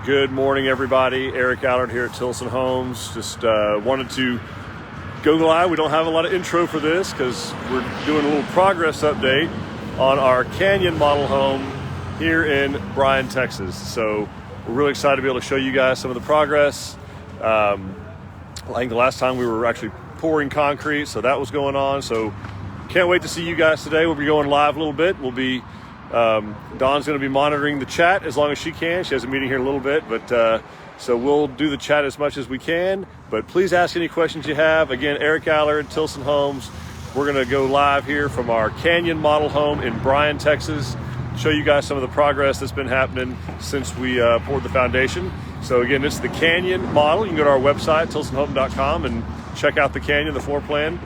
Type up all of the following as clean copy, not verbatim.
Good morning, everybody. Eric Allard here at Tilson Homes. Just wanted to go live. We don't have a lot of intro for this because we're doing a little progress update on our Canyon model home here in Bryan, Texas. So we're really excited to be able to show you guys some of the progress. I think the last time we were actually pouring concrete, so that was going on. So can't wait to see you guys today. We'll be going live a little bit. We'll be Dawn's going to be monitoring the chat as long as she can. She has a meeting here in a little bit, but so we'll do the chat as much as we can. But please ask any questions you have. Again, Eric Allard, Tilson Homes. We're going to go live here from our Canyon model home in Bryan, Texas. Show you guys some of the progress that's been happening since we poured the foundation. So again, this is the Canyon model. You can go to our website, tilsonhome.com, and check out the Canyon, the floor plan.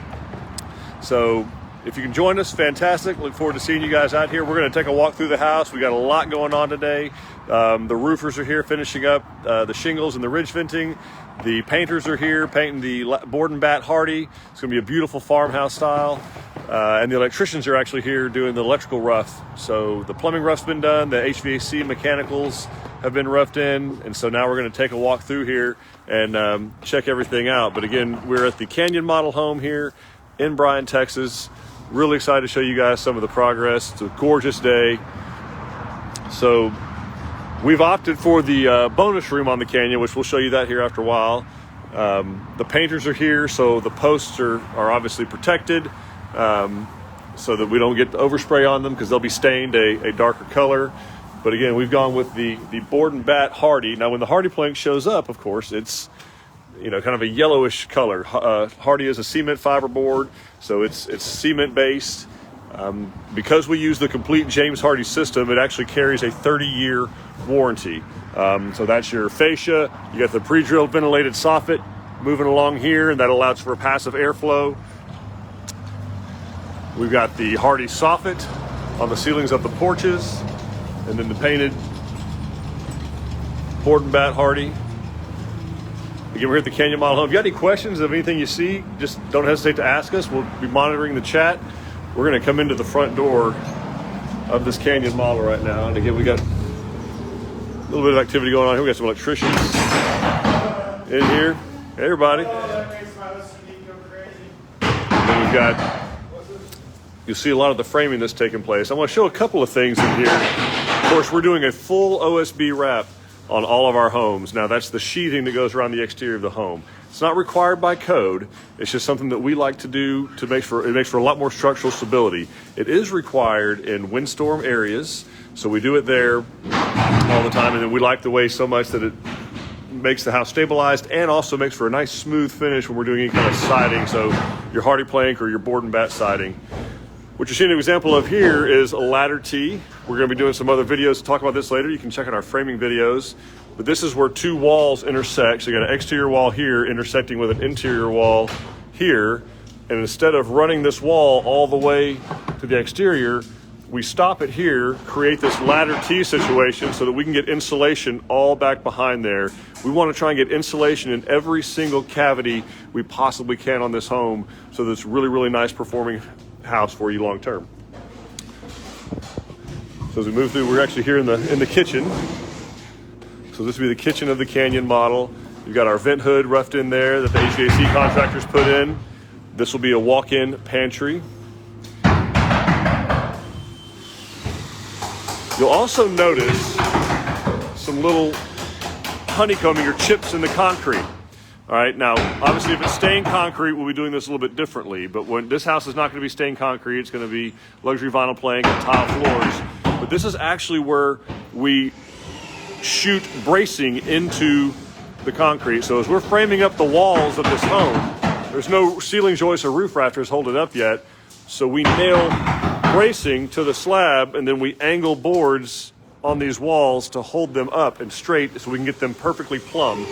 So if you can join us, fantastic. Look forward to seeing you guys out here. We're going to take a walk through the house. We got a lot going on today. The roofers are here finishing up the shingles and the ridge venting. The painters are here painting the board and bat hardy. It's going to be a beautiful farmhouse style. And the electricians are actually here doing the electrical rough. So the plumbing rough's been done. The HVAC mechanicals have been roughed in. And so now we're going to take a walk through here and check everything out. But again, we're at the Canyon model home here in Bryan, Texas. Really excited to show you guys some of the progress. It's a gorgeous day. So we've opted for the bonus room on the Canyon, which we'll show you that here after a while. The painters are here, so the posts are obviously protected so that we don't get the overspray on them because they'll be stained a darker color. But again, we've gone with the board and bat hardy. Now when the hardy plank shows up, of course, it's kind of a yellowish color. Hardy is a cement fiber board, so it's cement based. Because we use the complete James Hardie system, it actually carries a 30-year warranty. So that's your fascia. You got the pre-drilled ventilated soffit moving along here, and that allows for passive airflow. We've got the Hardie soffit on the ceilings of the porches, and then the painted board and bat Hardie. Again, we're here at the Canyon model home. If you got any questions of anything you see, just don't hesitate to ask us. We'll be monitoring the chat. We're going to come into the front door of this Canyon model right now. And again, we got a little bit of activity going on here. We got some electricians in here. Hey, everybody. And then we've got, you'll see a lot of the framing that's taking place. I want to show a couple of things in here. Of course, we're doing a full OSB wrap on all of our homes. Now that's the sheathing that goes around the exterior of the home. It's not required by code. It's just something that we like to do to make for, it makes for a lot more structural stability. It is required in windstorm areas, so we do it there all the time, and then we like the way so much that it makes the house stabilized and also makes for a nice smooth finish when we're doing any kind of siding, so your hardy plank or your board and bat siding. What you're seeing an example of here is a ladder tee. We're going to be doing some other videos to talk about this later. You can check out our framing videos. But this is where two walls intersect. So you got an exterior wall here intersecting with an interior wall here. And instead of running this wall all the way to the exterior, we stop it here, create this ladder tee situation so that we can get insulation all back behind there. We want to try and get insulation in every single cavity we possibly can on this home so that it's really, really nice performing house for you long term. So as we move through, we're actually here in the kitchen. So this will be the kitchen of the Canyon model. You've got our vent hood roughed in there that the HVAC contractors put in. This will be a walk-in pantry. You'll also notice some little honeycombing or chips in the concrete. All right, now, obviously, if it's stained concrete, we'll be doing this a little bit differently. But when this house is not going to be stained concrete, it's going to be luxury vinyl plank and tile floors. But this is actually where we shoot bracing into the concrete. So as we're framing up the walls of this home, there's no ceiling joists or roof rafters holding up yet. So we nail bracing to the slab, and then we angle boards on these walls to hold them up and straight so we can get them perfectly plumb.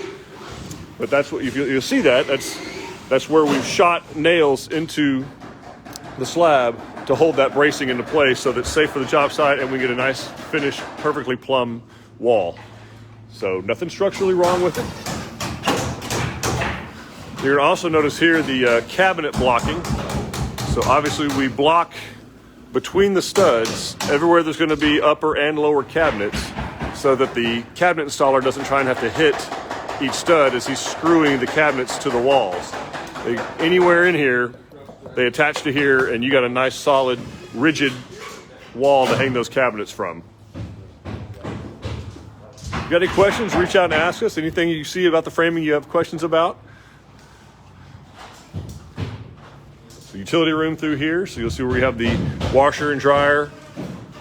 But that's what you'll see that's where we've shot nails into the slab to hold that bracing into place so that it's safe for the job site and we get a nice finished, perfectly plumb wall. So nothing structurally wrong with it. You're gonna also notice here the cabinet blocking. So obviously we block between the studs everywhere there's going to be upper and lower cabinets. so that the cabinet installer doesn't try and have to hit each stud as he's screwing the cabinets to the walls. Anywhere in here, they attach to here, and you got a nice, solid, rigid wall to hang those cabinets from. If you got any questions, reach out and ask us. Anything you see about the framing you have questions about. So utility room through here, so you'll see where we have the washer and dryer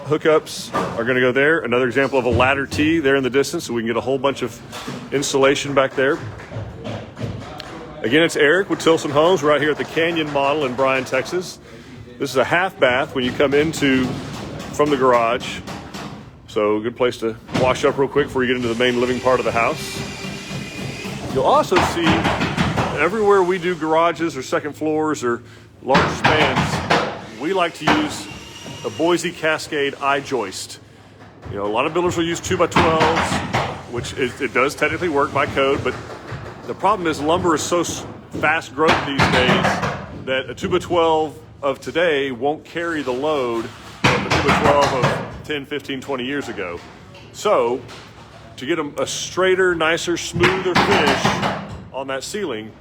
hookups are going to go there. Another example of a ladder T there in the distance, so we can get a whole bunch of insulation back there. Again, it's Eric with Tilson Homes. We're out here at the Canyon model in Bryan, Texas. This is a half bath when you come from the garage. So a good place to wash up real quick before you get into the main living part of the house. You'll also see everywhere we do garages or second floors or large spans, we like to use a Boise Cascade I-joist. You know, a lot of builders will use 2x12s, which it does technically work by code, but the problem is lumber is so fast growth these days that a 2x12 of today won't carry the load of a 2x12 of 10, 15, 20 years ago. So to get a straighter, nicer, smoother finish on that ceiling,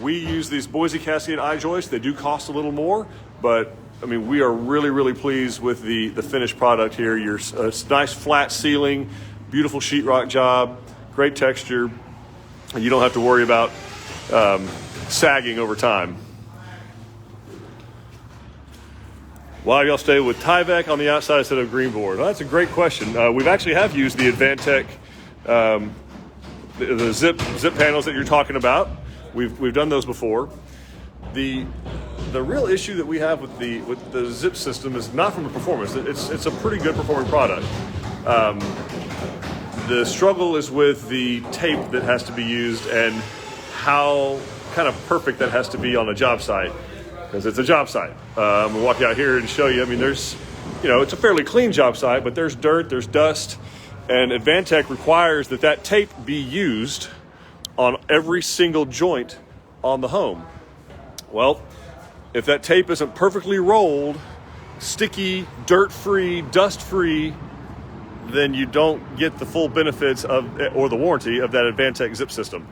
we use these Boise Cascade I-joists. They do cost a little more, but I mean, we are really, really pleased with the finished product here. It's nice flat ceiling, beautiful sheetrock job, great texture. You don't have to worry about sagging over time. Why do y'all stay with Hvac on the outside instead of green board? Well, that's a great question. We've actually have used the Advantech, the zip panels that you're talking about. We've done those before. The real issue that we have with the zip system is not from the performance. It's a pretty good performing product. The struggle is with the tape that has to be used and how kind of perfect that has to be on a job site, because it's a job site. I'm gonna walk out here and show you. I mean, it's a fairly clean job site, but there's dirt, there's dust, and Advantech requires that tape be used on every single joint on the home. Well, if that tape isn't perfectly rolled, sticky, dirt-free, dust-free, then you don't get the full benefits or the warranty of that Advantech zip system.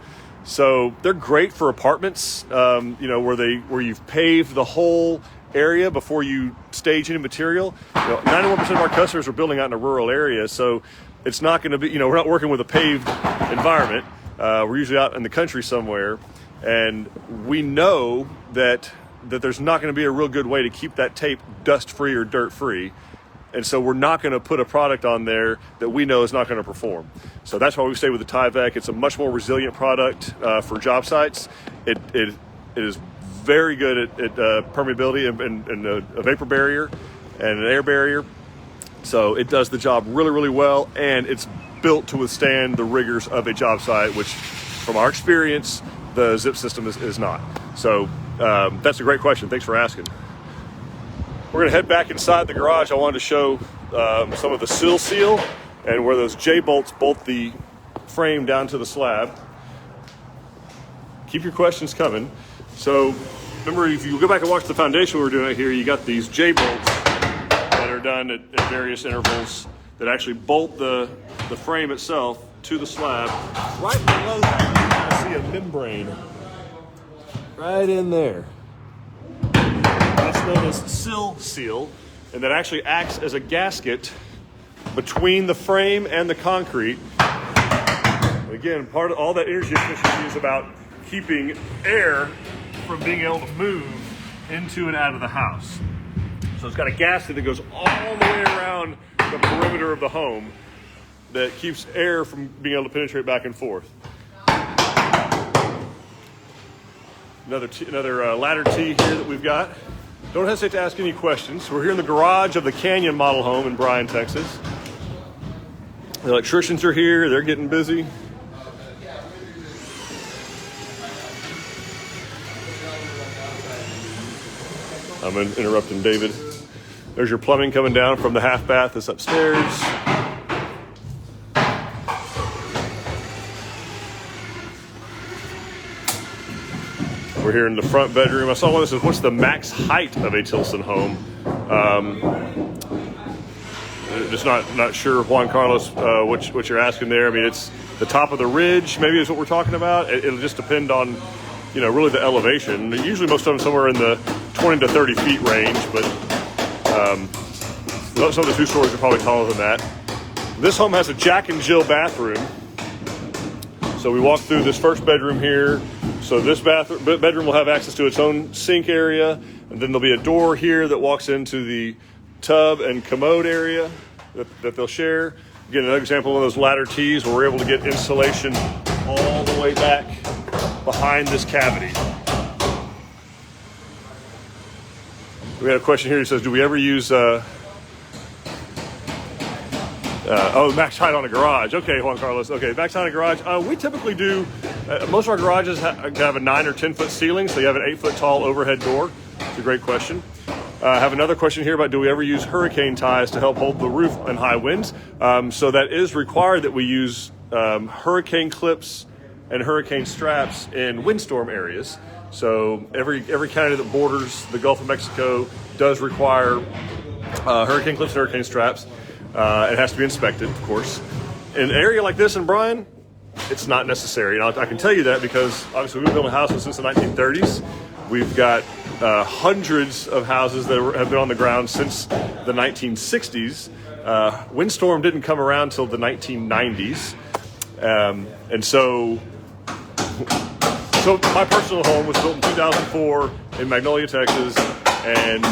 So they're great for apartments, where you've paved the whole area before you stage any material. 91% of our customers are building out in a rural area, so it's not going to be, we're not working with a paved environment. We're usually out in the country somewhere, and we know that there's not going to be a real good way to keep that tape dust-free or dirt-free. And so we're not going to put a product on there that we know is not going to perform. So that's why we stay with the Hvac. It's a much more resilient product for job sites. It is very good at permeability and a vapor barrier and an air barrier. So it does the job really, really well, and it's built to withstand the rigors of a job site, which from our experience, the zip system is not. So that's a great question. Thanks for asking. We're going to head back inside the garage. I wanted to show some of the Sill Seal and where those J-bolts bolt the frame down to the slab. Keep your questions coming. So remember, if you go back and watch the foundation we were doing out here, you got these J-bolts that are done at various intervals that actually bolt the frame itself to the slab. Right below that, you can see a membrane right in there. That's known as Sill Seal, and that actually acts as a gasket between the frame and the concrete. Again, part of all that energy efficiency is about keeping air from being able to move into and out of the house. So it's got a gasket that goes all the way around the perimeter of the home that keeps air from being able to penetrate back and forth. Another ladder T here that we've got. Don't hesitate to ask any questions. We're here in the garage of the Canyon model home in Bryan, Texas. The electricians are here. They're getting busy. I'm interrupting David. There's your plumbing coming down from the half bath that's upstairs. We're here in the front bedroom. I saw one that says, what's the max height of a Tilson home? Just not sure, Juan Carlos, what you're asking there. I mean, it's the top of the ridge, maybe is what we're talking about. It'll just depend on, really the elevation. Usually most of them somewhere in the 20 to 30 feet range, but some of the 2 stories are probably taller than that. This home has a Jack and Jill bathroom. So we walk through this first bedroom here. So this bedroom will have access to its own sink area, and then there'll be a door here that walks into the tub and commode area that they'll share. Again, another example of those ladder tees where we're able to get insulation all the way back behind this cavity. We had a question here. He says, do we ever use max height on a garage? Okay, Juan Carlos. Okay, max height on a garage. We typically do, most of our garages have a 9 or 10 foot ceiling, so you have an 8 foot tall overhead door. It's a great question. I have another question here about, do we ever use hurricane ties to help hold the roof in high winds? So that is required that we use hurricane clips and hurricane straps in windstorm areas. So every county that borders the Gulf of Mexico does require hurricane clips and hurricane straps. It has to be inspected, of course. In an area like this in Bryan, it's not necessary. And I can tell you that because obviously we've been building houses since the 1930s. We've got hundreds of houses that have been on the ground since the 1960s. Windstorm didn't come around till the 1990s. And so my personal home was built in 2004 in Magnolia, Texas, and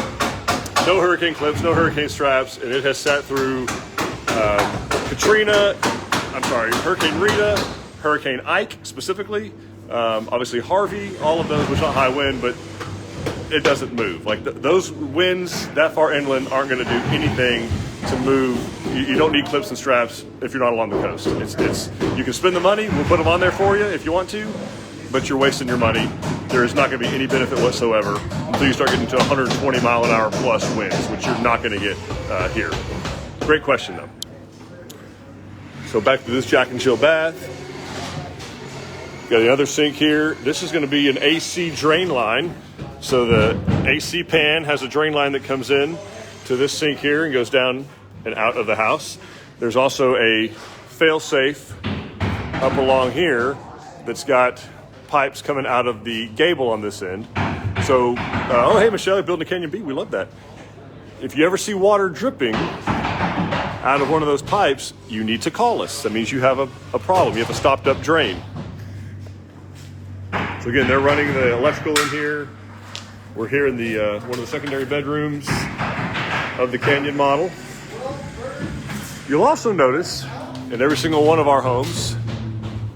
no hurricane clips, no hurricane straps, and it has sat through Hurricane Rita, Hurricane Ike specifically, obviously Harvey, all of those, which not high wind, but it doesn't move. Like those winds that far inland aren't going to do anything to move. You don't need clips and straps if you're not along the coast. It's you can spend the money, we'll put them on there for you if you want to, but you're wasting your money. There is not going to be any benefit whatsoever until you start getting to 120 mile an hour plus winds, which you're not going to get here. Great question though. So back to this Jack and Jill bath. Got another sink here. This is going to be an AC drain line. So the AC pan has a drain line that comes in to this sink here and goes down and out of the house. There's also a fail-safe up along here that's got pipes coming out of the gable on this end. So, hey Michelle, you're building a Canyon B. We love that. If you ever see water dripping out of one of those pipes, you need to call us. That means you have a problem. You have a stopped up drain. So again, they're running the electrical in here. We're here in the one of the secondary bedrooms of the Canyon model. You'll also notice in every single one of our homes,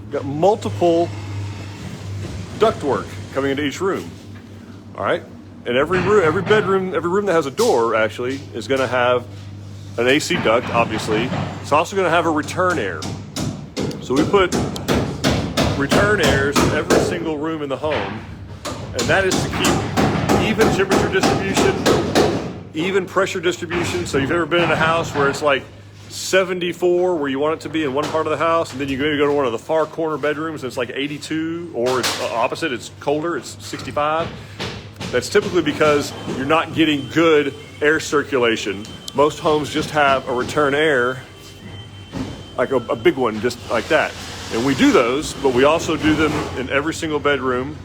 we've got multiple ductwork coming into each room. All right, and every bedroom, every room that has a door actually is going to have an AC duct. Obviously, it's also going to have a return air. So we put return airs in every single room in the home, and that is to keep even temperature distribution, even pressure distribution. So you've ever been in a house where it's like 74 where you want it to be in one part of the house, and then you maybe go to one of the far corner bedrooms and it's like 82, or it's opposite, it's colder, it's 65. That's typically because you're not getting good air circulation. Most homes just have a return air, like a big one, just like that. And we do those, but we also do them in every single bedroom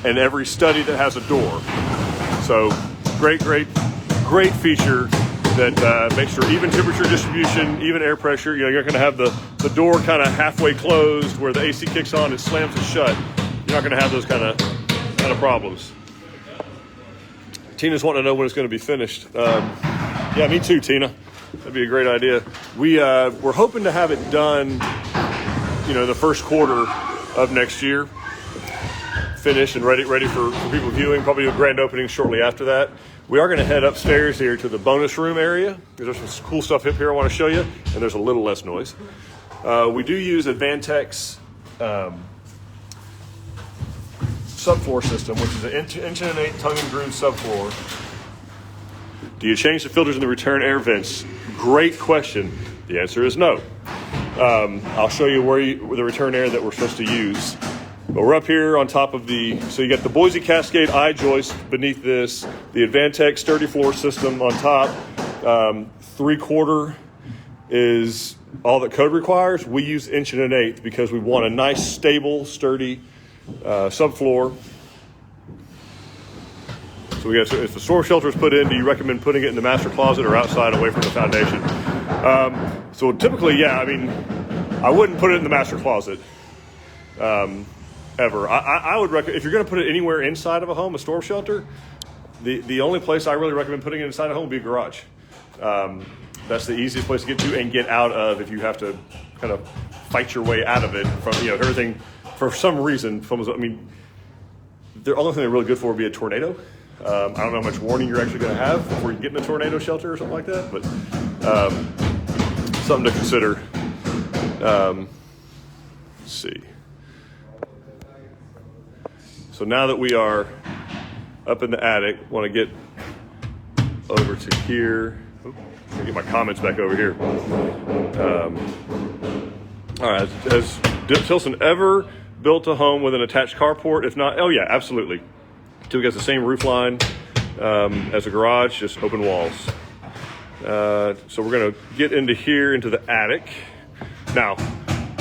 and every study that has a door. So great feature that makes sure even temperature distribution, even air pressure, you're not going to have the door kind of halfway closed where the AC kicks on, it slams it shut. You're not going to have those kind of problems. Tina's wanting to know when it's going to be finished. Yeah, me too, Tina. That'd be a great idea. We're hoping to have it done, the first quarter of next year, finished and ready for people viewing. Probably a grand opening shortly after that. We are going to head upstairs here to the bonus room area. There's some cool stuff up here I want to show you, and there's a little less noise. We do use Advantex subfloor system, which is an inch and 1/8 tongue and groove subfloor. Do you change the filters in the return air vents? Great question. The answer is no. I'll show you where the return air that we're supposed to use. But we're up here on top of so you got the Boise Cascade eye joist beneath this, the Advantex sturdy floor system on top, 3/4 is all that code requires. We use 1 1/8 because we want a nice, stable, sturdy subfloor. So if the storm shelter is put in, do you recommend putting it in the master closet or outside away from the foundation? So typically, yeah, I mean, I wouldn't put it in the master closet ever. I would recommend, if you're going to put it anywhere inside of a home, a storm shelter, the only place I really recommend putting it inside a home would be a garage. That's the easiest place to get to and get out of if you have to kind of fight your way out of it from, everything for some reason. I mean, the only thing they're really good for would be a tornado. I don't know how much warning you're actually going to have before you get in a tornado shelter or something like that, but something to consider. Let's see. So now that we are up in the attic, want to get over to here. Let me get my comments back over here. All right, has Tilson ever built a home with an attached carport? If not, oh yeah, absolutely. It has the same roof line as a garage, just open walls. So we're going to get into here, into the attic. Now,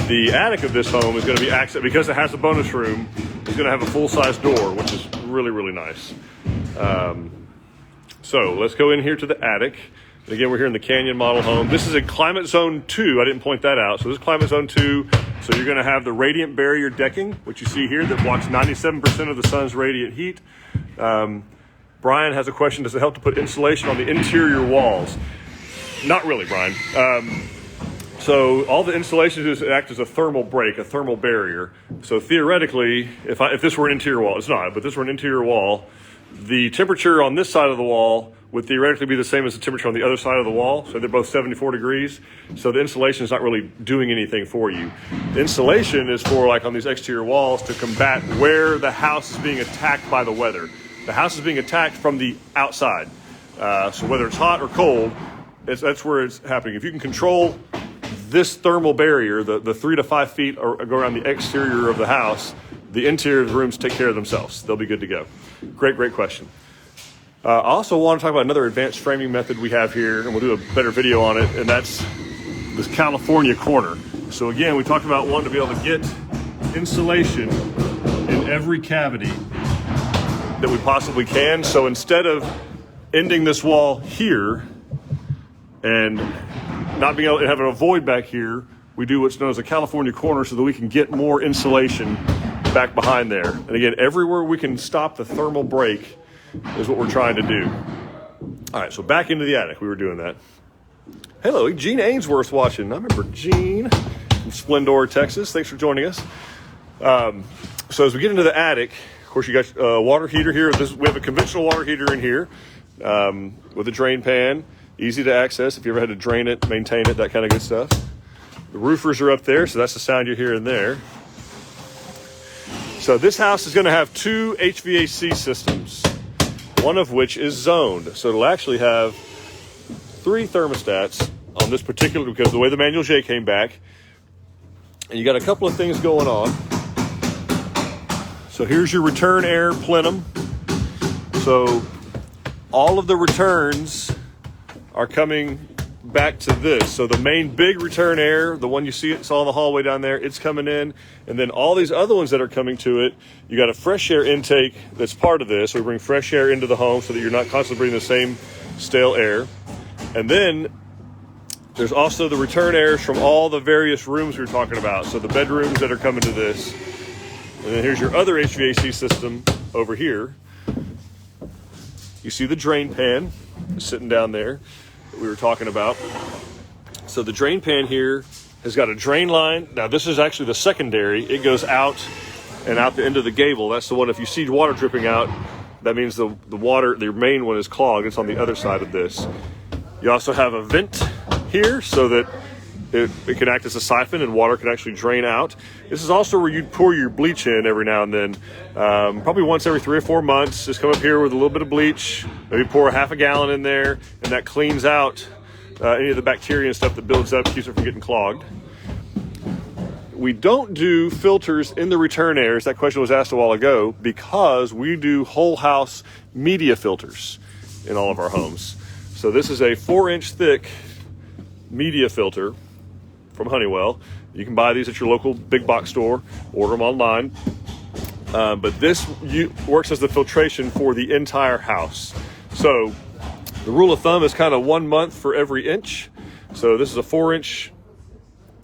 the attic of this home is going to be accessed, because it has a bonus room, it's going to have a full-size door, which is really, really nice. So let's go in here to the attic. And again, we're here in the Canyon model home. This is in climate zone 2. I didn't point that out. So this is climate zone 2. So you're going to have the radiant barrier decking, which you see here, that blocks 97% of the sun's radiant heat. Brian has a question. Does it help to put insulation on the interior walls? Not really, Brian. So all the insulation does act as a thermal break, a thermal barrier. So theoretically, if this were an interior wall, it's not, but this were an interior wall, the temperature on this side of the wall would theoretically be the same as the temperature on the other side of the wall. So they're both 74 degrees. So the insulation is not really doing anything for you. The insulation is for, like on these exterior walls, to combat where the house is being attacked by the weather. The house is being attacked from the outside. So whether it's hot or cold, that's where it's happening. If you can control this thermal barrier, the 3 to 5 feet go around the exterior of the house, the interior of the rooms take care of themselves. They'll be good to go. Great question. I also want to talk about another advanced framing method we have here, and we'll do a better video on it, and that's this California corner. So again, we talked about wanting to be able to get insulation in every cavity that we possibly can. So instead of ending this wall here and not being able to have a void back here, we do what's known as a California corner so that we can get more insulation back behind there. And again, everywhere we can stop the thermal break is what we're trying to do. All right, so back into the attic. We were doing that. Hello, Gene Ainsworth watching. I remember Gene from Splendor, Texas. Thanks for joining us. So as we get into the attic, of course, you got a water heater here. We have a conventional water heater in here with a drain pan. Easy to access if you ever had to drain it, maintain it, that kind of good stuff. The roofers are up there, so that's the sound you hear in there. So this house is going to have 2 HVAC systems, one of which is zoned. So it'll actually have 3 thermostats on this particular, because the way the Manual J came back. And you got a couple of things going on. So here's your return air plenum. So all of the returns are coming back to this. So the main big return air, the one you saw in the hallway down there, it's coming in. And then all these other ones that are coming to it, you got a fresh air intake that's part of this. So we bring fresh air into the home so that you're not constantly breathing the same stale air. And then there's also the return airs from all the various rooms we were talking about. So the bedrooms that are coming to this. And then here's your other HVAC system over here. You see the drain pan sitting down there that we were talking about. So the drain pan here has got a drain line. Now this is actually the secondary. It goes out and out the end of the gable. That's the one, if you see water dripping out, that means the water, the main one is clogged. It's on the other side of this. You also have a vent here so that it can act as a siphon and water can actually drain out. This is also where you'd pour your bleach in every now and then. Probably once every 3 or 4 months. Just come up here with a little bit of bleach, maybe pour a half a gallon in there, and that cleans out any of the bacteria and stuff that builds up, keeps it from getting clogged. We don't do filters in the return airs. That question was asked a while ago, because we do whole house media filters in all of our homes. So this is a 4-inch thick media filter from Honeywell. You can buy these at your local big box store, order them online. But this works as the filtration for the entire house. So the rule of thumb is kind of 1 month for every inch. So this is a 4-inch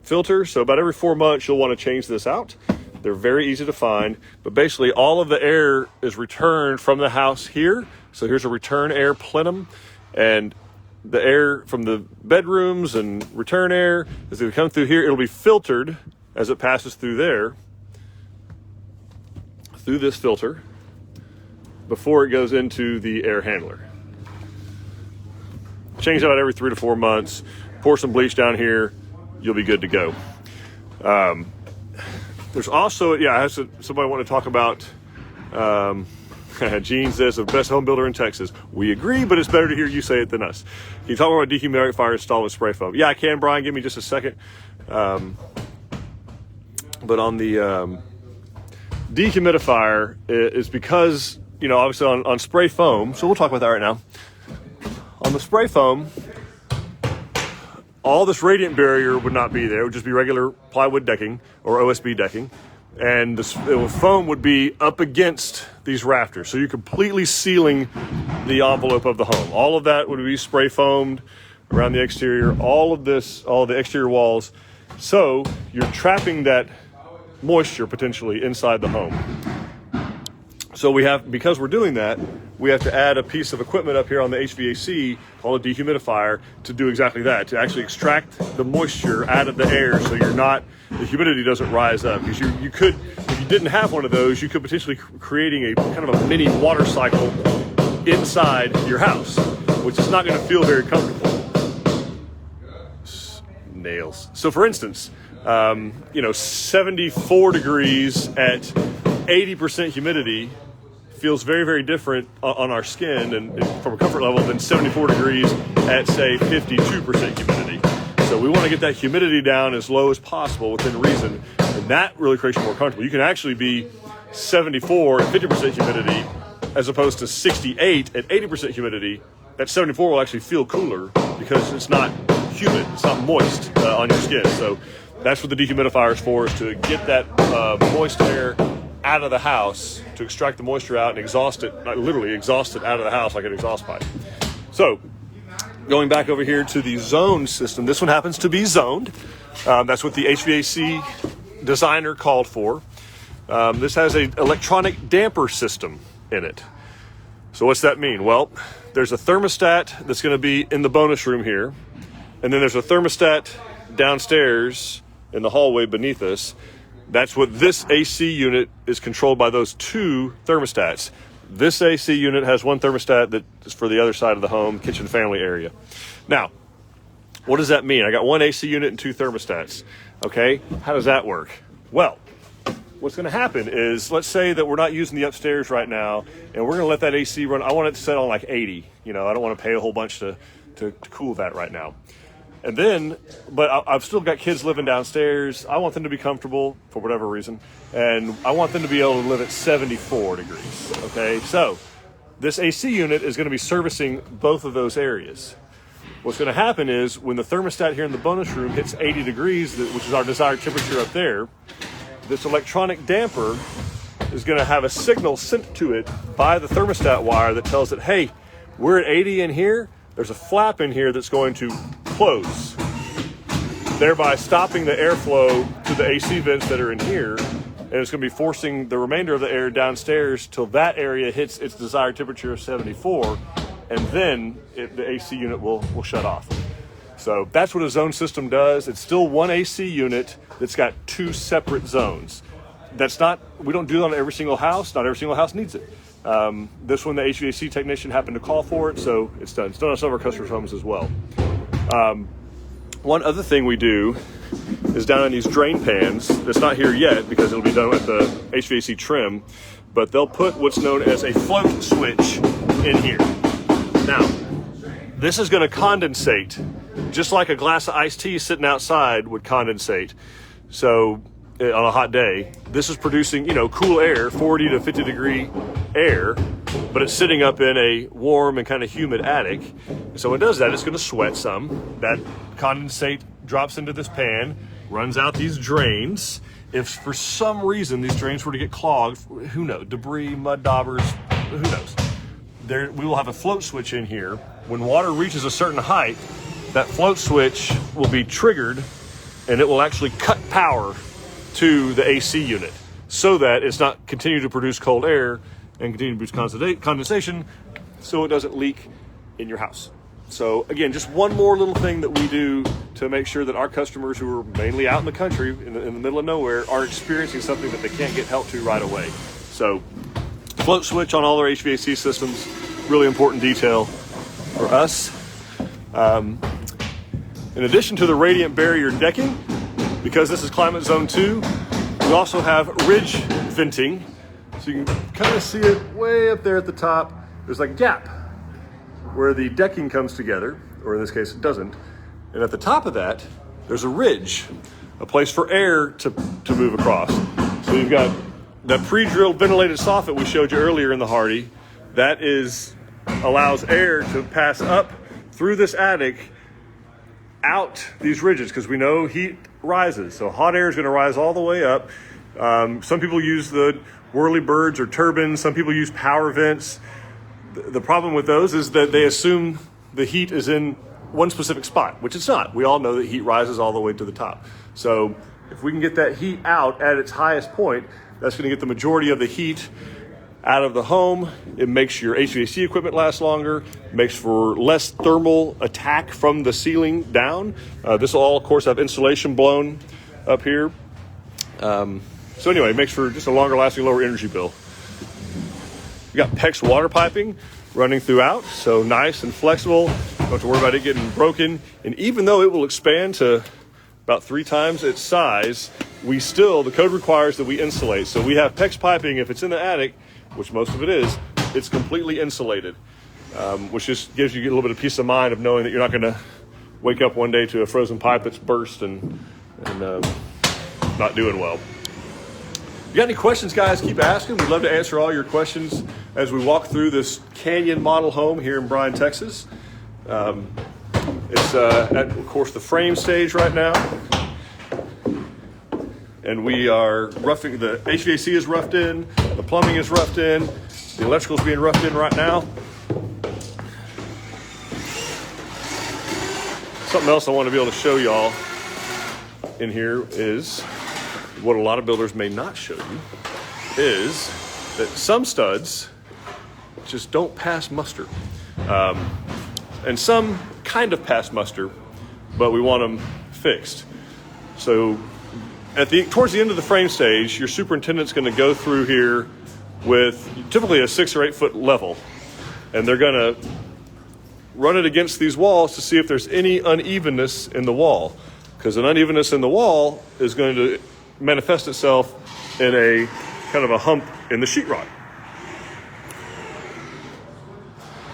filter. So about every 4 months, you'll want to change this out. They're very easy to find, but basically all of the air is returned from the house here. So here's a return air plenum, and the air from the bedrooms and return air is going to come through here. It'll be filtered as it passes through there, through this filter, before it goes into the air handler. Change that out every 3 to 4 months. Pour some bleach down here, you'll be good to go. There's also, somebody want to talk about, Gene says, the best home builder in Texas. We agree, but it's better to hear you say it than us. Can you talk about dehumidifier installed with spray foam? Yeah, I can, Brian. Give me just a second. But on the dehumidifier, is because, obviously on spray foam, so we'll talk about that right now. On the spray foam, all this radiant barrier would not be there. It would just be regular plywood decking or OSB decking. And the foam would be up against these rafters. So you're completely sealing the envelope of the home. All of that would be spray foamed around the exterior, all the exterior walls. So you're trapping that moisture potentially inside the home. So because we're doing that, we have to add a piece of equipment up here on the HVAC called a dehumidifier to do exactly that, to actually extract the moisture out of the air so the humidity doesn't rise up. Because you could, if you didn't have one of those, you could potentially creating a kind of a mini water cycle inside your house, which is not going to feel very comfortable. Nails. So for instance, 74 degrees at 80% humidity feels very, very different on our skin and from a comfort level than 74 degrees at, say, 52% humidity. So we want to get that humidity down as low as possible within reason, and that really creates you more comfortable. You can actually be 74 at 50% humidity as opposed to 68 at 80% humidity. That 74 will actually feel cooler because it's not humid, it's not moist on your skin. So that's what the dehumidifier is for, is to get that moist air out of the house, to extract the moisture out and exhaust it, literally exhaust it out of the house like an exhaust pipe. So going back over here to the zone system, this one happens to be zoned. That's what the HVAC designer called for. This has an electronic damper system in it. So what's that mean? Well, there's a thermostat that's going to be in the bonus room here, and then there's a thermostat downstairs in the hallway beneath us. That's what this AC unit is controlled by, those two thermostats. This AC unit has one thermostat that is for the other side of the home, kitchen family area. Now, what does that mean? I got one AC unit and two thermostats. Okay, how does that work? Well, what's going to happen is, let's say that we're not using the upstairs right now, and we're going to let that AC run. I want it to set on like 80. I don't want to pay a whole bunch to cool that right now. And then, but I've still got kids living downstairs. I want them to be comfortable for whatever reason. And I want them to be able to live at 74 degrees. Okay, so this AC unit is going to be servicing both of those areas. What's going to happen is when the thermostat here in the bonus room hits 80 degrees, which is our desired temperature up there, this electronic damper is going to have a signal sent to it by the thermostat wire that tells it, hey, we're at 80 in here. There's a flap in here that's going to close, thereby stopping the airflow to the AC vents that are in here, and it's going to be forcing the remainder of the air downstairs till that area hits its desired temperature of 74, and then the AC unit will shut off. So that's what a zone system does. It's still one AC unit that's got two separate zones. We don't do that on every single house. Not every single house needs it. This one, the HVAC technician happened to call for it, so it's done. It's done on some of our customers' homes as well. One other thing we do is down in these drain pans. That's not here yet because it'll be done with the HVAC trim, but they'll put what's known as a float switch in here. Now, this is going to condensate, just like a glass of iced tea sitting outside would condensate. So on a hot day, this is producing, cool air, 40 to 50 degree air, but it's sitting up in a warm and kind of humid attic. So when it does that, it's going to sweat some. That condensate drops into this pan, runs out these drains. If for some reason these drains were to get clogged, who knows, debris, mud daubers, who knows? We will have a float switch in here. When water reaches a certain height, that float switch will be triggered and it will actually cut power to the AC unit so that it's not continue to produce cold air and continue to produce condensation so it doesn't leak in your house. So again, just one more little thing that we do to make sure that our customers who are mainly out in the country, in the middle of nowhere, are experiencing something that they can't get help to right away. So float switch on all our HVAC systems, really important detail for us. In addition to the radiant barrier decking, because this is climate zone 2, we also have ridge venting. So you can kind of see it way up there at the top. There's like a gap where the decking comes together, or in this case it doesn't. And at the top of that, there's a ridge, a place for air to move across. So you've got that pre-drilled ventilated soffit we showed you earlier in the Hardy. That allows air to pass up through this attic out these ridges, because we know heat rises. So hot air is going to rise all the way up. Some people use the whirlybirds or turbines. Some people use power vents. The problem with those is that they assume the heat is in one specific spot, which it's not. We all know that heat rises all the way to the top. So if we can get that heat out at its highest point, that's going to get the majority of the heat out of the home. It makes your HVAC equipment last longer, makes for less thermal attack from the ceiling down. This will all, of course, have insulation blown up here. So anyway, it makes for just a longer lasting, lower energy bill. We got Pex Water Piping running throughout, so nice and flexible. Don't have to worry about it getting broken. And even though it will expand to about 3 times its size, the code requires that we insulate. So we have PEX piping. If it's in the attic, which most of it is, it's completely insulated, which just gives you a little bit of peace of mind of knowing that you're not going to wake up one day to a frozen pipe that's burst and not doing well. If you got any questions, guys, keep asking. We'd love to answer all your questions as we walk through this Canyon model home here in Bryan, Texas. It's at, of course, the frame stage right now. And we are roughing, the HVAC is roughed in, the plumbing is roughed in, the electrical is being roughed in right now. Something else I want to be able to show y'all in here is what a lot of builders may not show you, is that some studs just don't pass muster. And some kind of pass muster, but we want them fixed. So towards the end of the frame stage, your superintendent's going to go through here with typically a 6 or 8 foot level, and they're going to run it against these walls to see if there's any unevenness in the wall, because an unevenness in the wall is going to manifest itself in a kind of a hump in the sheetrock.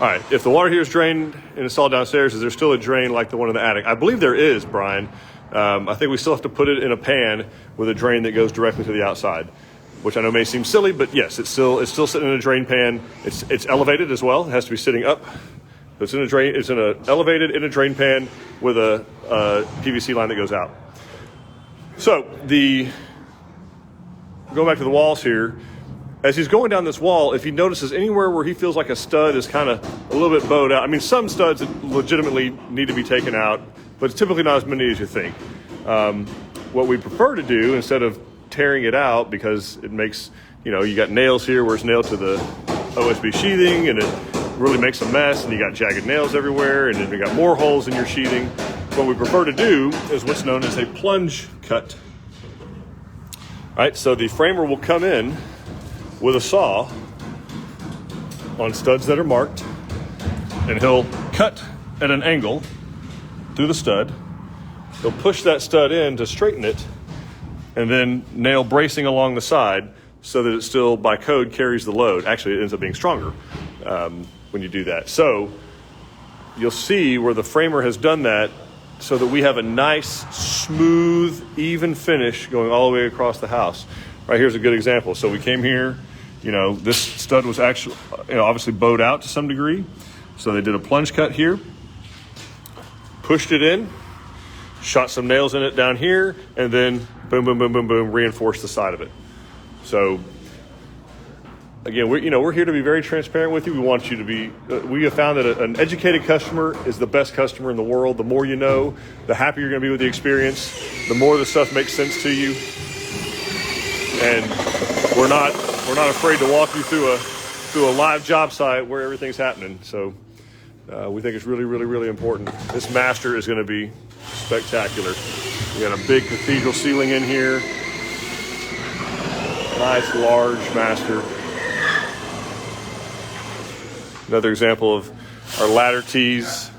All right, if the water here is drained and installed downstairs, is there still a drain like the one in the attic? I believe there is, Brian. I think we still have to put it in a pan with a drain that goes directly to the outside, which I know may seem silly, but yes, it's still sitting in a drain pan. It's elevated as well. It has to be sitting up. It's in a drain. It's elevated in a drain pan with a PVC line that goes out. So going back to the walls here, as he's going down this wall, if he notices anywhere where he feels like a stud is kind of a little bit bowed out, I mean, some studs legitimately need to be taken out, but it's typically not as many as you think. What we prefer to do, instead of tearing it out, because it makes, you got nails here where it's nailed to the OSB sheathing, and it really makes a mess, and you got jagged nails everywhere, and then you got more holes in your sheathing. What we prefer to do is what's known as a plunge cut. All right, so the framer will come in with a saw on studs that are marked, and he'll cut at an angle through the stud. He'll push that stud in to straighten it, and then nail bracing along the side so that it still, by code, carries the load. Actually, it ends up being stronger when you do that. So you'll see where the framer has done that so that we have a nice, smooth, even finish going all the way across the house. Right here's a good example. So we came here, You know, this stud was actually, obviously bowed out to some degree. So they did a plunge cut here, pushed it in, shot some nails in it down here, and then boom, boom, boom, boom, boom, reinforced the side of it. So again, we're here to be very transparent with you. We want you to be, we have found that an educated customer is the best customer in the world. The more you know, the happier you're going to be with the experience, the more the stuff makes sense to you. And we're not afraid to walk you through a live job site where everything's happening. So we think it's really, really, really important. This master is going to be spectacular. We got a big cathedral ceiling in here. Nice, large master. Another example of our ladder tees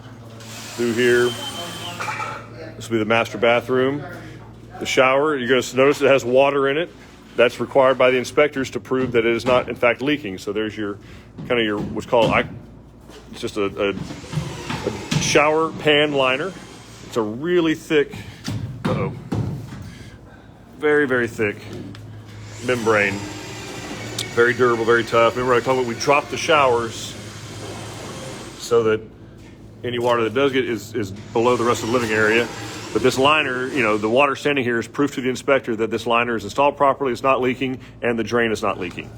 through here. This will be the master bathroom. The shower, you're going to notice it has water in it. That's required by the inspectors to prove that it is not, in fact, leaking. So there's your what's called, it's just a shower pan liner. It's a really thick, very, very thick membrane. Very durable, very tough. Remember I told you we drop the showers so that any water that does get is below the rest of the living area. But this liner, the water standing here is proof to the inspector that this liner is installed properly, it's not leaking, and the drain is not leaking.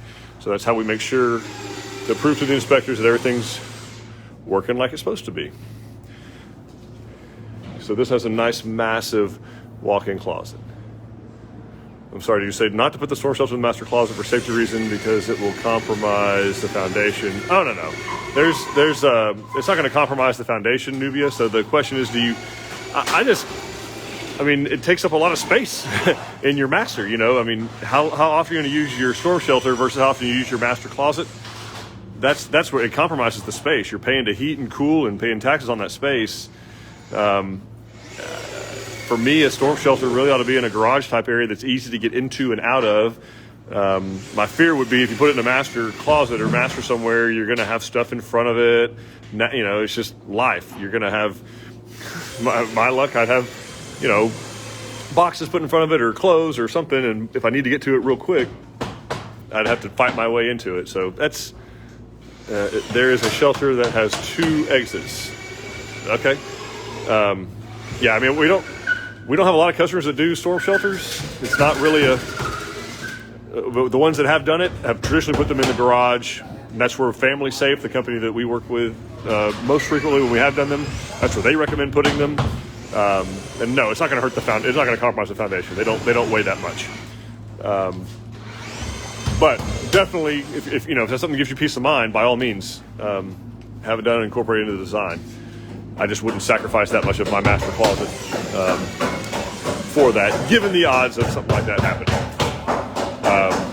So that's how we make sure to prove to the inspectors that everything's working like it's supposed to be. So this has a nice, massive walk-in closet. I'm sorry, did you say not to put the storm shelter in the master closet for safety reason because it will compromise the foundation? Oh, no. It's not going to compromise the foundation, Nubia. So the question is, it takes up a lot of space in your master, how often are you going to use your storm shelter versus how often you use your master closet? That's where it compromises the space. You're paying to heat and cool and paying taxes on that space. For me, a storm shelter really ought to be in a garage type area that's easy to get into and out of. My fear would be if you put it in a master closet or master somewhere, you're going to have stuff in front of it. It's just life. You're going to have, my luck, I'd have, boxes put in front of it or clothes or something. And if I need to get to it real quick, I'd have to fight my way into it. So that's, there is a shelter that has 2 exits. Okay. We don't have a lot of customers that do storm shelters. It's not really the ones that have done it have traditionally put them in the garage. And that's where Family Safe, the company that we work with most frequently when we have done them, that's where they recommend putting them. And no, it's not going to hurt it's not going to compromise the foundation. They don't weigh that much. But definitely, if that's something that gives you peace of mind, by all means, have it done and incorporate it into the design. I just wouldn't sacrifice that much of my master closet for that, given the odds of something like that happening.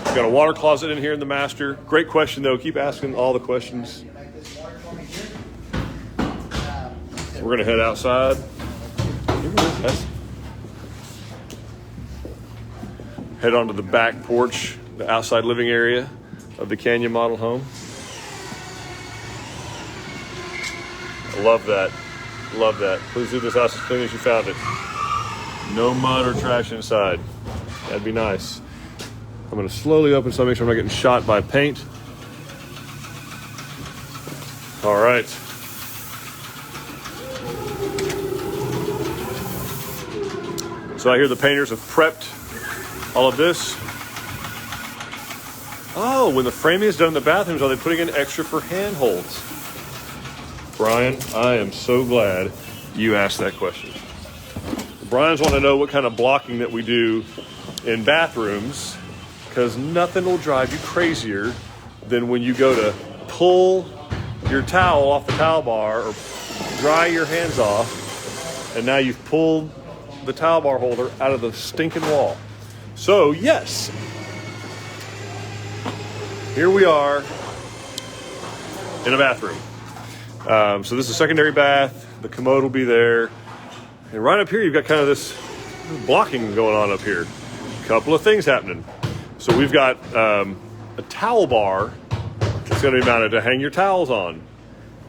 We've got a water closet in here in the master. Great question, though. Keep asking all the questions. So we're going to head outside. Head onto the back porch, the outside living area of the Canyon model home. I love that. Love that. Please leave this house as clean as you found it. No mud or trash inside. That'd be nice. I'm going to slowly open so I make sure I'm not getting shot by paint. All right. So I hear the painters have prepped all of this. Oh, when the framing is done in the bathrooms, are they putting in extra for handholds? Brian, I am so glad you asked that question. Brian's want to know what kind of blocking that we do in bathrooms, because nothing will drive you crazier than when you go to pull your towel off the towel bar or dry your hands off, and now you've pulled the towel bar holder out of the stinking wall. So yes, here we are in a bathroom. So this is a secondary bath. The commode will be there. And right up here, you've got kind of this blocking going on up here. A couple of things happening. So we've got a towel bar that's going to be mounted to hang your towels on.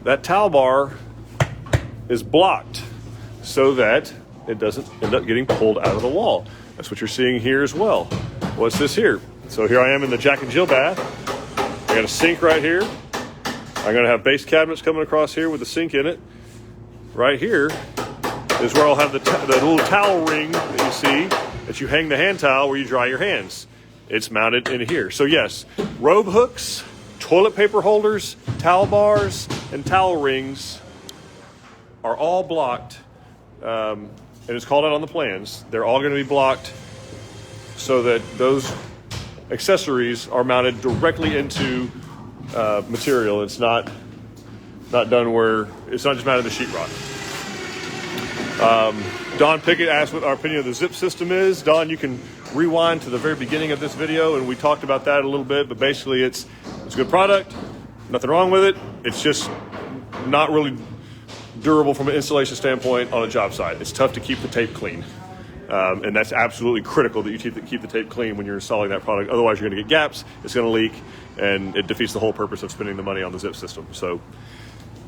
That towel bar is blocked so that it doesn't end up getting pulled out of the wall. That's what you're seeing here as well. What's this here? So here I am in the Jack and Jill bath. I got a sink right here. I'm going to have base cabinets coming across here with the sink in it. Right here is where I'll have the little towel ring that you see, that you hang the hand towel where you dry your hands. It's mounted in here. So yes, robe hooks, toilet paper holders, towel bars, and towel rings are all blocked, and it's called out on the plans. They're all going to be blocked so that those accessories are mounted directly into material. It's not done where it's not just mounted to sheetrock. Don Pickett asked what our opinion of the zip system is. Don, you can rewind to the very beginning of this video, and we talked about that a little bit, but basically it's a good product, nothing wrong with it. It's just not really durable from an installation standpoint on a job site. It's tough to keep the tape clean, and that's absolutely critical that you keep the tape clean when you're installing that product. Otherwise you're going to get gaps, it's going to leak, and it defeats the whole purpose of spending the money on the zip system. So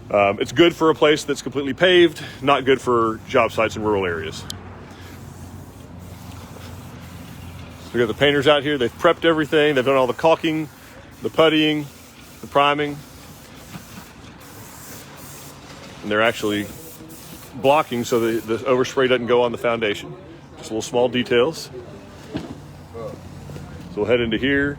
it's good for a place that's completely paved, not good for job sites in rural areas. We got the painters out here. They've prepped everything. They've done all the caulking, the puttying, the priming. And they're actually blocking so the overspray doesn't go on the foundation. Just little small details. So we'll head into here.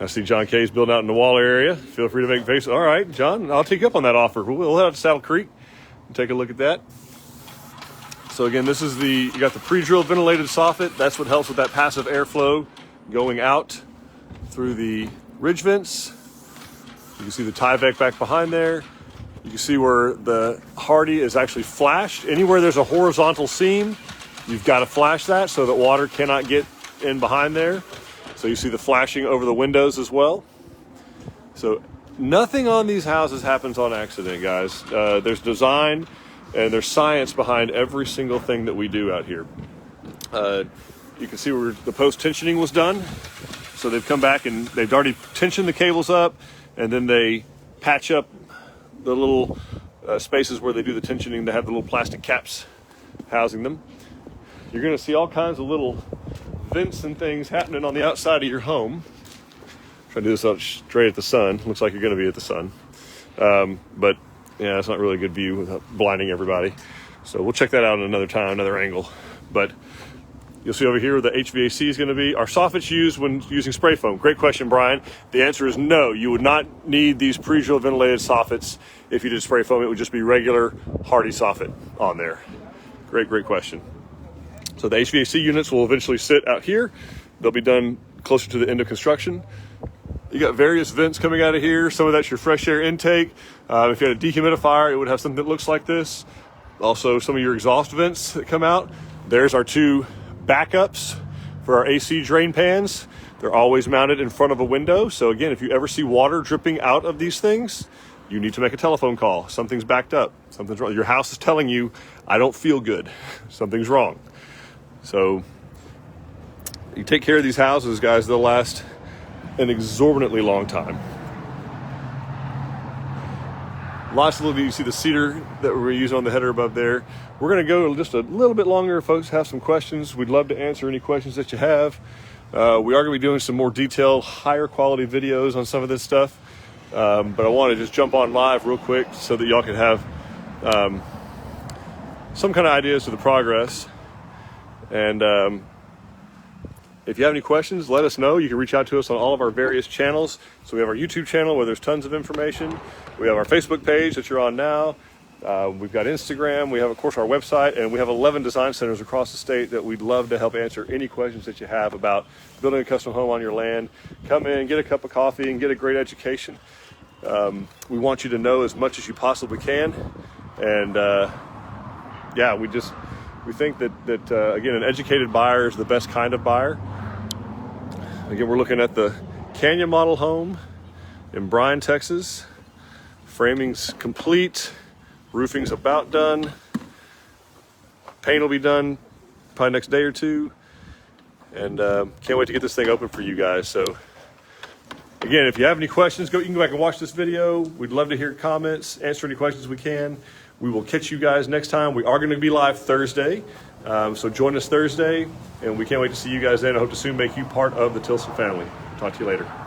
I see John K's building out in the wall area. Feel free to make face. All right, John, I'll take you up on that offer. We'll head out to Saddle Creek and take a look at that. So again, this is you got the pre-drilled ventilated soffit. That's what helps with that passive airflow going out through the ridge vents. You can see the Hvac back behind there. You can see where the Hardy is actually flashed. Anywhere there's a horizontal seam, you've got to flash that so that water cannot get in behind there. So you see the flashing over the windows as well. So nothing on these houses happens on accident, guys. There's design and there's science behind every single thing that we do out here. You can see where the post tensioning was done. So they've come back and they've already tensioned the cables up, and then they patch up the little spaces where they do the tensioning to have the little plastic caps housing them. You're going to see all kinds of little vents and things happening on the outside of your home. Try to do this out straight at the sun. Looks like you're going to be at the sun. But yeah, it's not really a good view without blinding everybody. So we'll check that out another time, another angle. But you'll see over here where the HVAC is going to be. Are soffits used when using spray foam? Great question, Brian. The answer is no. You would not need these pre-drilled ventilated soffits if you did spray foam. It would just be regular Hardy soffit on there. Great question. So the HVAC units will eventually sit out here. They'll be done closer to the end of construction. You got various vents coming out of here. Some of that's your fresh air intake. If you had a dehumidifier, it would have something that looks like this. Also, some of your exhaust vents that come out. There's our two backups for our AC drain pans. They're always mounted in front of a window. So again, if you ever see water dripping out of these things, you need to make a telephone call. Something's backed up. Something's wrong. Your house is telling you, I don't feel good. Something's wrong. So you take care of these houses, guys, they'll last an exorbitantly long time. Lots of you see the cedar that we're using on the header above there. We're going to go just a little bit longer if folks have some questions. We'd love to answer any questions that you have. We are going to be doing some more detailed, higher quality videos on some of this stuff. But I want to just jump on live real quick so that y'all can have some kind of ideas to the progress. And if you have any questions, let us know. You can reach out to us on all of our various channels. So we have our YouTube channel where there's tons of information. We have our Facebook page that you're on now. We've got Instagram. We have, of course, our website. And we have 11 design centers across the state that we'd love to help answer any questions that you have about building a custom home on your land. Come in, get a cup of coffee, and get a great education. We want you to know as much as you possibly can. And, yeah, we think that again, an educated buyer is the best kind of buyer. Again, we're looking at the Canyon model home in Bryan, Texas. Framing's complete. Roofing's about done. Paint will be done probably next day or two. And can't wait to get this thing open for you guys. So again, if you have any questions, you can go back and watch this video. We'd love to hear comments, answer any questions we can. We will catch you guys next time. We are going to be live Thursday, so join us Thursday, and we can't wait to see you guys then. I hope to soon make you part of the Tilson family. Talk to you later.